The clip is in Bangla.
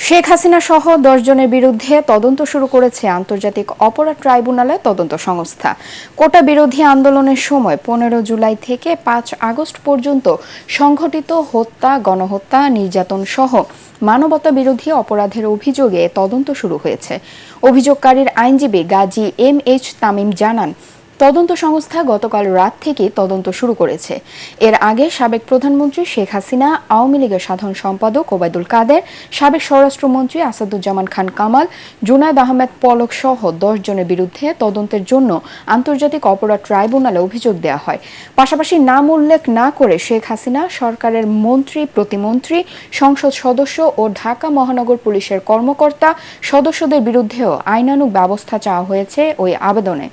শেখ হাসিনা সহ 10 জনের বিরুদ্ধে তদন্ত শুরু করেছে আন্তর্জাতিক অপরাধ ট্রাইব্যুনালের তদন্ত সংস্থা। কোটা বিরোধী আন্দোলনের সময় 15 জুলাই থেকে 5 আগস্ট পর্যন্ত সংঘটিত হত্যা, গণহত্যা, নির্যাতন সহ মানবতা বিরোধী অপরাধের অভিযোগে তদন্ত শুরু হয়েছে। অভিযোগকারীর আইনজীবী গাজী MH তামিম জানান, তদন্ত সংস্থা গতকাল রাত থেকে তদন্ত শুরু করেছে। এর আগে সাবেক প্রধানমন্ত্রী শেখ হাসিনা, আওয়ামী লীগের সাধারণ সম্পাদক ওবায়দুল কাদের, সাবেক স্বরাষ্ট্রমন্ত্রী আসাদুজ্জামান খান কামাল, জুনায়েদ আহমেদ পলক সহ 10 জনের বিরুদ্ধে তদন্তের জন্য আন্তর্জাতিক অপরাধ ট্রাইব্যুনালে অভিযোগ দেওয়া হয়। পাশাপাশি নাম উল্লেখ না করে শেখ হাসিনা সরকারের মন্ত্রী, প্রতিমন্ত্রী, সংসদ সদস্য ও ঢাকা মহানগর পুলিশের কর্মকর্তা সদস্যদের বিরুদ্ধেও আইনানুগ ব্যবস্থা চাওয়া হয়েছে ওই আবেদনে।